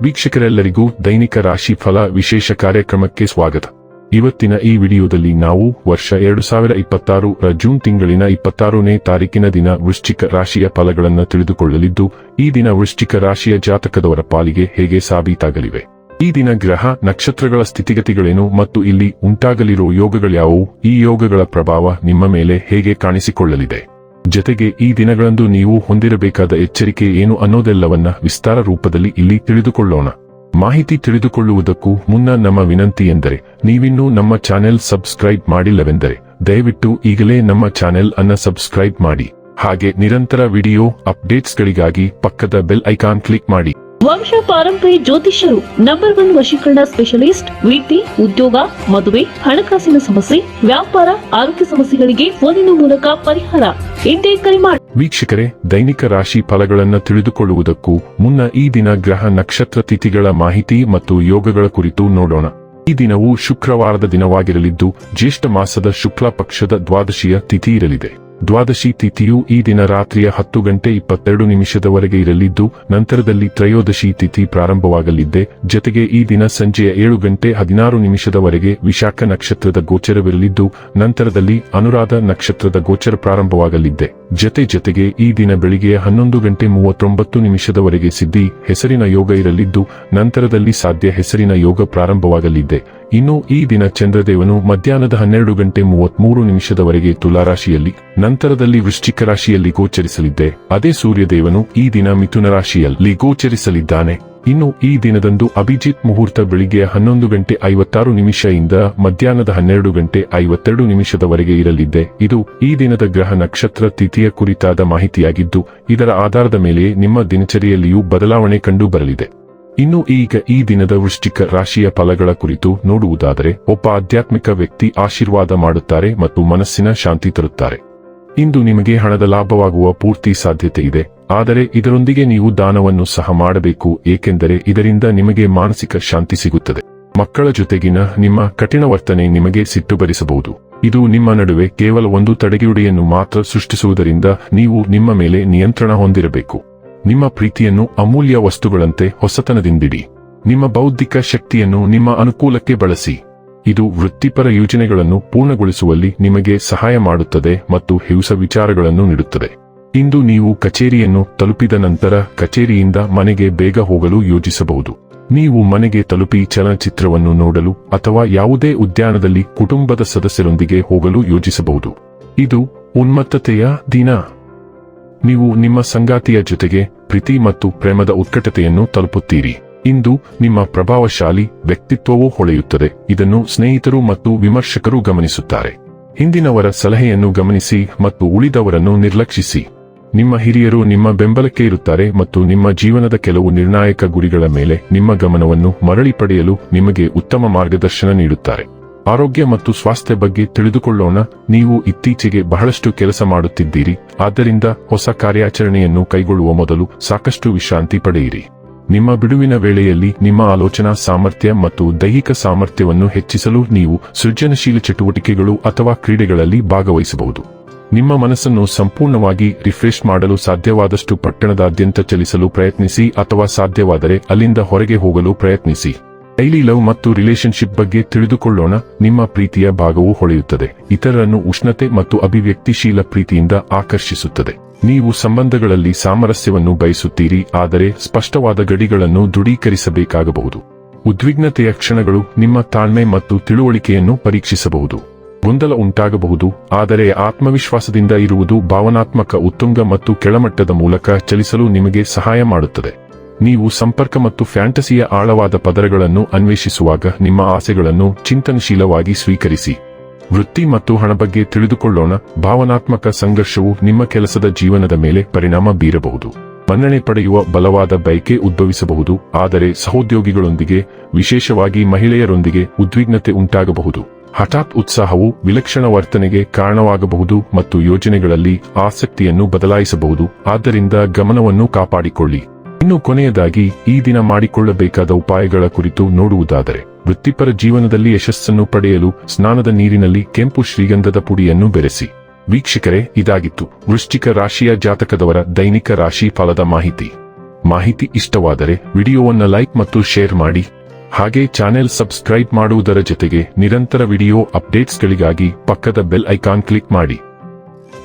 ವೀಕ್ಷಕರೆಲ್ಲರಿಗೂ ದೈನಿಕ ರಾಶಿ ಫಲ ವಿಶೇಷ ಕಾರ್ಯಕ್ರಮಕ್ಕೆ ಸ್ವಾಗತ. ಇವತ್ತಿನ ಈ ವಿಡಿಯೋದಲ್ಲಿ ನಾವು ವರ್ಷ 2026 ರ ಜೂನ್ ತಿಂಗಳಿನ 26ನೇ ತಾರೀಕಿನ ದಿನ ವೃಶ್ಚಿಕ ರಾಶಿಯ ಫಲಗಳನ್ನು ತಿಳಿದುಕೊಳ್ಳಲಿದ್ದು, ಈ ದಿನ ವೃಶ್ಚಿಕ ರಾಶಿಯ ಜಾತಕದವರ ಪಾಲಿಗೆ ಹೇಗೆ ಸಾಬೀತಾಗಲಿವೆ, ಈ ದಿನ ಗ್ರಹ ನಕ್ಷತ್ರಗಳ ಸ್ಥಿತಿಗತಿಗಳೇನು ಮತ್ತು ಇಲ್ಲಿ ಉಂಟಾಗಲಿರುವ ಯೋಗಗಳ್ಯಾವುವು, ಈ ಯೋಗಗಳ ಪ್ರಭಾವ ನಿಮ್ಮ ಮೇಲೆ ಹೇಗೆ ಕಾಣಿಸಿಕೊಳ್ಳಲಿದೆ, ಜತೆಗೆ ಈ ದಿನಗಳಂದು ನೀವು ಹೊಂದಿರಬೇಕಾದ ಎಚ್ಚರಿಕೆ ಏನು ಅನ್ನೋದೆಲ್ಲವನ್ನ ವಿಸ್ತಾರ ರೂಪದಲ್ಲಿ ಇಲ್ಲಿ ತಿಳಿದುಕೊಳ್ಳೋಣ. ಮಾಹಿತಿ ತಿಳಿದುಕೊಳ್ಳುವುದಕ್ಕೂ ಮುನ್ನ ನಮ್ಮ ವಿನಂತಿ ಎಂದರೆ, ನೀವಿನ್ನೂ ನಮ್ಮ ಚಾನೆಲ್ ಸಬ್ಸ್ಕ್ರೈಬ್ ಮಾಡಿಲ್ಲವೆಂದರೆ ದಯವಿಟ್ಟು ಈಗಲೇ ನಮ್ಮ ಚಾನೆಲ್ ಅನ್ನು ಸಬ್ಸ್ಕ್ರೈಬ್ ಮಾಡಿ. ಹಾಗೆ ನಿರಂತರ ವಿಡಿಯೋ ಅಪ್ಡೇಟ್ಸ್ಗಳಿಗಾಗಿ ಪಕ್ಕದ ಬೆಲ್ ಐಕಾನ್ ಕ್ಲಿಕ್ ಮಾಡಿ. ವಂಶ ಪಾರಂಪರ್ಯ ಜ್ಯೋತಿಷ್ಯರು ನಂಬರ್ 1 ವಶೀಕರಣ ಸ್ಪೆಷಲಿಸ್ಟ್. ವಿದ್ಯೆ, ಉದ್ಯೋಗ, ಮದುವೆ, ಹಣಕಾಸಿನ ಸಮಸ್ಯೆ, ವ್ಯಾಪಾರ, ಆರೋಗ್ಯ ಸಮಸ್ಯೆಗಳಿಗೆ ಫೋನಿನ ಮೂಲಕ ಪರಿಹಾರ. ಇಂದೇ ಕರೆ ಮಾಡಿ. ವೀಕ್ಷಕರೇ, ದೈನಿಕ ರಾಶಿ ಫಲಗಳನ್ನು ತಿಳಿದುಕೊಳ್ಳುವುದಕ್ಕೂ ಮುನ್ನ ಈ ದಿನ ಗ್ರಹ ನಕ್ಷತ್ರ ತಿಥಿಗಳ ಮಾಹಿತಿ ಮತ್ತು ಯೋಗಗಳ ಕುರಿತು ನೋಡೋಣ. ಈ ದಿನವು ಶುಕ್ರವಾರದ ದಿನವಾಗಿರಲಿದ್ದು, ಜ್ಯೇಷ್ಠ ಮಾಸದ ಶುಕ್ಲ ಪಕ್ಷದ ದ್ವಾದಶಿಯ ತಿಥಿ ಇರಲಿದೆ. ದ್ವಾದಶಿ ತಿಥಿಯು ಈ ದಿನ ರಾತ್ರಿಯ 10:22 ಇರಲಿದ್ದು, ನಂತರದಲ್ಲಿ ತ್ರಯೋದಶಿ ತಿಥಿ ಪ್ರಾರಂಭವಾಗಲಿದ್ದೆ. ಜತೆಗೆ ಈ ದಿನ ಸಂಜೆಯ 7:16 ವಿಶಾಖ ನಕ್ಷತ್ರದ ಗೋಚರವಿರಲಿದ್ದು, ನಂತರದಲ್ಲಿ ಅನುರಾಧ ನಕ್ಷತ್ರದ ಗೋಚರ ಪ್ರಾರಂಭವಾಗಲಿದ್ದೆ. ಜತೆಗೆ ಈ ದಿನ ಬೆಳಿಗ್ಗೆ 11:39 ಸಿದ್ಧಿ ಹೆಸರಿನ ಯೋಗ ಇರಲಿದ್ದು, ನಂತರದಲ್ಲಿ ಸಾಧ್ಯ ಹೆಸರಿನ ಯೋಗ ಪ್ರಾರಂಭವಾಗಲಿದ್ದೆ. ಇನ್ನು ಈ ದಿನ ಚಂದ್ರದೇವನು ಮಧ್ಯಾಹ್ನದ 12:33 ತುಲಾರಾಶಿಯಲ್ಲಿ, ನಂತರದಲ್ಲಿ ವೃಶ್ಚಿಕ ರಾಶಿಯಲ್ಲಿ ಗೋಚರಿಸಲಿದ್ದೆ. ಅದೇ ಸೂರ್ಯದೇವನು ಈ ದಿನ ಮಿಥುನ ರಾಶಿಯಲ್ಲಿ ಗೋಚರಿಸಲಿದ್ದಾನೆ. ಇನ್ನು ಈ ದಿನದಂದು ಅಭಿಜಿತ್ ಮುಹೂರ್ತ ಬೆಳಿಗ್ಗೆ 11:56 ಇಂದ ಮಧ್ಯಾಹ್ನದ 12:52 ಇರಲಿದ್ದೆ. ಇದು ಈ ದಿನದ ಗ್ರಹ ನಕ್ಷತ್ರ ತಿಥಿಯ ಕುರಿತಾದ ಮಾಹಿತಿಯಾಗಿದ್ದು, ಇದರ ಆಧಾರದ ಮೇಲೆ ನಿಮ್ಮ ದಿನಚರಿಯಲ್ಲಿಯೂ ಬದಲಾವಣೆ ಕಂಡು ಬರಲಿದೆ. ಇನ್ನು ಈಗ ಈ ದಿನದ ವೃಶ್ಚಿಕ ರಾಶಿಯ ಫಲಗಳ ಕುರಿತು ನೋಡುವುದಾದರೆ, ಒಬ್ಬ ಆಧ್ಯಾತ್ಮಿಕ ವ್ಯಕ್ತಿ ಆಶೀರ್ವಾದ ಮಾಡುತ್ತಾರೆ ಮತ್ತು ಮನಸ್ಸಿನ ಶಾಂತಿ ತರುತ್ತಾರೆ. ಇಂದು ನಿಮಗೆ ಹಣದ ಲಾಭವಾಗುವ ಪೂರ್ತಿ ಸಾಧ್ಯತೆ ಇದೆ, ಆದರೆ ಇದರೊಂದಿಗೆ ನೀವು ದಾನವನ್ನು ಸಹ ಮಾಡಬೇಕು, ಏಕೆಂದರೆ ಇದರಿಂದ ನಿಮಗೆ ಮಾನಸಿಕ ಶಾಂತಿ ಸಿಗುತ್ತದೆ. ಮಕ್ಕಳ ಜೊತೆಗಿನ ನಿಮ್ಮ ಕಠಿಣ ವರ್ತನೆ ನಿಮಗೆ ಸಿಟ್ಟು ಬರಿಸಬಹುದು. ಇದು ನಿಮ್ಮ ನಡುವೆ ಕೇವಲ ಒಂದು ತಡೆಗೋಡೆಯನ್ನು ಮಾತ್ರ ಸೃಷ್ಟಿಸುವುದರಿಂದ ನೀವು ನಿಮ್ಮ ಮೇಲೆ ನಿಯಂತ್ರಣ ಹೊಂದಿರಬೇಕು. ನಿಮ್ಮ ಪ್ರೀತಿಯನ್ನು ಅಮೂಲ್ಯ ವಸ್ತುಗಳಂತೆ ಹೊಸತನದಿಂದಿಡಿ. ನಿಮ್ಮ ಬೌದ್ಧಿಕ ಶಕ್ತಿಯನ್ನು ನಿಮ್ಮ ಅನುಕೂಲಕ್ಕೆ ಬಳಸಿ. ಇದು ವೃತ್ತಿಪರ ಯೋಜನೆಗಳನ್ನು ಪೂರ್ಣಗೊಳಿಸುವಲ್ಲಿ ನಿಮಗೆ ಸಹಾಯ ಮಾಡುತ್ತದೆ ಮತ್ತು ಹೊಸ ವಿಚಾರಗಳನ್ನು ನೀಡುತ್ತದೆ. ಇಂದು ನೀವು ಕಚೇರಿಯನ್ನು ತಲುಪಿದ ನಂತರ ಕಚೇರಿಯಿಂದ ಮನೆಗೆ ಬೇಗ ಹೋಗಲು ಯೋಜಿಸಬಹುದು. ನೀವು ಮನೆಗೆ ತಲುಪಿ ಚಲನಚಿತ್ರವನ್ನು ನೋಡಲು ಅಥವಾ ಯಾವುದೇ ಉದ್ಯಾನದಲ್ಲಿ ಕುಟುಂಬದ ಸದಸ್ಯರೊಂದಿಗೆ ಹೋಗಲು ಯೋಜಿಸಬಹುದು. ಇದು ಉನ್ಮತ್ತತೆಯ ದಿನ. ನೀವು ನಿಮ್ಮ ಸಂಗಾತಿಯ ಜೊತೆಗೆ ಪ್ರೀತಿ ಮತ್ತು ಪ್ರೇಮದ ಉತ್ಕಟತೆಯನ್ನು ತಲುಪುತ್ತೀರಿ. ಇಂದು ನಿಮ್ಮ ಪ್ರಭಾವಶಾಲಿ ವ್ಯಕ್ತಿತ್ವವೂ ಹೊಳೆಯುತ್ತದೆ. ಇದನ್ನು ಸ್ನೇಹಿತರು ಮತ್ತು ವಿಮರ್ಶಕರು ಗಮನಿಸುತ್ತಾರೆ. ಹಿಂದಿನವರ ಸಲಹೆಯನ್ನು ಗಮನಿಸಿ ಮತ್ತು ಉಳಿದವರನ್ನು ನಿರ್ಲಕ್ಷಿಸಿ. ನಿಮ್ಮ ಹಿರಿಯರು ನಿಮ್ಮ ಬೆಂಬಲಕ್ಕೆ ಇರುತ್ತಾರೆ ಮತ್ತು ನಿಮ್ಮ ಜೀವನದ ಕೆಲವು ನಿರ್ಣಾಯಕ ಗುರಿಗಳ ಮೇಲೆ ನಿಮ್ಮ ಗಮನವನ್ನು ಮರಳಿ ಪಡೆಯಲು ನಿಮಗೆ ಉತ್ತಮ ಮಾರ್ಗದರ್ಶನ ನೀಡುತ್ತಾರೆ. ಆರೋಗ್ಯ ಮತ್ತು ಸ್ವಾಸ್ಥ್ಯ ಬಗ್ಗೆ ತಿಳಿದುಕೊಳ್ಳೋಣ. ನೀವು ಇತ್ತೀಚೆಗೆ ಬಹಳಷ್ಟು ಕೆಲಸ ಮಾಡುತ್ತಿದ್ದೀರಿ, ಆದ್ದರಿಂದ ಹೊಸ ಕಾರ್ಯಾಚರಣೆಯನ್ನು ಕೈಗೊಳ್ಳುವ ಮೊದಲು ಸಾಕಷ್ಟು ವಿಶ್ರಾಂತಿ ಪಡೆಯಿರಿ. ನಿಮ್ಮ ಬಿಡುವಿನ ವೇಳೆಯಲ್ಲಿ ನಿಮ್ಮ ಆಲೋಚನಾ ಸಾಮರ್ಥ್ಯ ಮತ್ತು ದೈಹಿಕ ಸಾಮರ್ಥ್ಯವನ್ನು ಹೆಚ್ಚಿಸಲು ನೀವು ಸೃಜನಶೀಲ ಚಟುವಟಿಕೆಗಳು ಅಥವಾ ಕ್ರೀಡೆಗಳಲ್ಲಿ ಭಾಗವಹಿಸಬಹುದು. ನಿಮ್ಮ ಮನಸ್ಸನ್ನು ಸಂಪೂರ್ಣವಾಗಿ ರಿಫ್ರೆಶ್ ಮಾಡಲು ಸಾಧ್ಯವಾದಷ್ಟು ಪಟ್ಟಣದಾದ್ಯಂತ ಚಲಿಸಲು ಪ್ರಯತ್ನಿಸಿ ಅಥವಾ ಸಾಧ್ಯವಾದರೆ ಅಲ್ಲಿಂದ ಹೊರಗೆ ಹೋಗಲು ಪ್ರಯತ್ನಿಸಿ. ಡೈಲಿ ಲವ್ ಮತ್ತು ರಿಲೇಶನ್ಶಿಪ್ ಬಗ್ಗೆ ತಿಳಿದುಕೊಳ್ಳೋಣ. ನಿಮ್ಮ ಪ್ರೀತಿಯ ಭಾಗವು ಹೊಳೆಯುತ್ತದೆ, ಇತರರನ್ನು ಉಷ್ಣತೆ ಮತ್ತು ಅಭಿವ್ಯಕ್ತಿಶೀಲ ಪ್ರೀತಿಯಿಂದ ಆಕರ್ಷಿಸುತ್ತದೆ. ನೀವು ಸಂಬಂಧಗಳಲ್ಲಿ ಸಾಮರಸ್ಯವನ್ನು ಬಯಸುತ್ತೀರಿ, ಆದರೆ ಸ್ಪಷ್ಟವಾದ ಗಡಿಗಳನ್ನು ದೃಢೀಕರಿಸಬೇಕಾಗಬಹುದು. ಉದ್ವಿಗ್ನತೆಯ ಕ್ಷಣಗಳು ನಿಮ್ಮ ತಾಳ್ಮೆ ಮತ್ತು ತಿಳುವಳಿಕೆಯನ್ನು ಪರೀಕ್ಷಿಸಬಹುದು. ಗೊಂದಲ ಉಂಟಾಗಬಹುದು, ಆದರೆ ಆತ್ಮವಿಶ್ವಾಸದಿಂದ ಇರುವುದು ಭಾವನಾತ್ಮಕ ಉತ್ತುಂಗ ಮತ್ತು ಕೆಳಮಟ್ಟದ ಮೂಲಕ ಚಲಿಸಲು ನಿಮಗೆ ಸಹಾಯ ಮಾಡುತ್ತದೆ. ನೀವು ಸಂಪರ್ಕ ಮತ್ತು ಫ್ಯಾಂಟಸಿಯ ಆಳವಾದ ಪದರಗಳನ್ನು ಅನ್ವೇಷಿಸುವಾಗ ನಿಮ್ಮ ಆಸೆಗಳನ್ನು ಚಿಂತನಶೀಲವಾಗಿ ಸ್ವೀಕರಿಸಿ. ವೃತ್ತಿ ಮತ್ತು ಹಣ ಬಗ್ಗೆ ತಿಳಿದುಕೊಳ್ಳೋಣ. ಭಾವನಾತ್ಮಕ ಸಂಘರ್ಷವು ನಿಮ್ಮ ಕೆಲಸದ ಜೀವನದ ಮೇಲೆ ಪರಿಣಾಮ ಬೀರಬಹುದು. ಮನ್ನಣೆ ಪಡೆಯುವ ಬಲವಾದ ಬಯಕೆ ಉದ್ಭವಿಸಬಹುದು, ಆದರೆ ಸಹೋದ್ಯೋಗಿಗಳೊಂದಿಗೆ, ವಿಶೇಷವಾಗಿ ಮಹಿಳೆಯರೊಂದಿಗೆ ಉದ್ವಿಗ್ನತೆ ಉಂಟಾಗಬಹುದು. ಹಠಾತ್ ಉತ್ಸಾಹವು ವಿಲಕ್ಷಣ ವರ್ತನೆಗೆ ಕಾರಣವಾಗಬಹುದು ಮತ್ತು ಯೋಜನೆಗಳಲ್ಲಿ ಆಸಕ್ತಿಯನ್ನು ಬದಲಾಯಿಸಬಹುದು, ಆದ್ದರಿಂದ ಗಮನವನ್ನು ಕಾಪಾಡಿಕೊಳ್ಳಿ. ಇನ್ನು ಕೊನೆಯದಾಗಿ ಈ ದಿನ ಮಾಡಿಕೊಳ್ಳಬೇಕಾದ ಉಪಾಯಗಳ ಕುರಿತು ನೋಡುವುದಾದರೆ, ವೃತ್ತಿಪರ ಜೀವನದಲ್ಲಿ ಯಶಸ್ಸನ್ನು ಪಡೆಯಲು ಸ್ನಾನದ ನೀರಿನಲ್ಲಿ ಕೆಂಪು ಶ್ರೀಗಂಧದ ಪುಡಿಯನ್ನು ಬೆರೆಸಿ. ವೀಕ್ಷಕರೇ, ಇದಾಗಿತ್ತು ವೃಶ್ಚಿಕ ರಾಶಿಯ ಜಾತಕದವರ ದೈನಿಕ ರಾಶಿ ಫಲದ ಮಾಹಿತಿ. ಮಾಹಿತಿ ಇಷ್ಟವಾದರೆ ವಿಡಿಯೋವನ್ನು ಲೈಕ್ ಮತ್ತು ಶೇರ್ ಮಾಡಿ. ಹಾಗೆ ಚಾನೆಲ್ ಸಬ್ಸ್ಕ್ರೈಬ್ ಮಾಡುವುದರ ಜೊತೆಗೆ ನಿರಂತರ ವಿಡಿಯೋ ಅಪ್ಡೇಟ್ಸ್ಗಳಿಗಾಗಿ ಪಕ್ಕದ ಬೆಲ್ ಐಕಾನ್ ಕ್ಲಿಕ್ ಮಾಡಿ.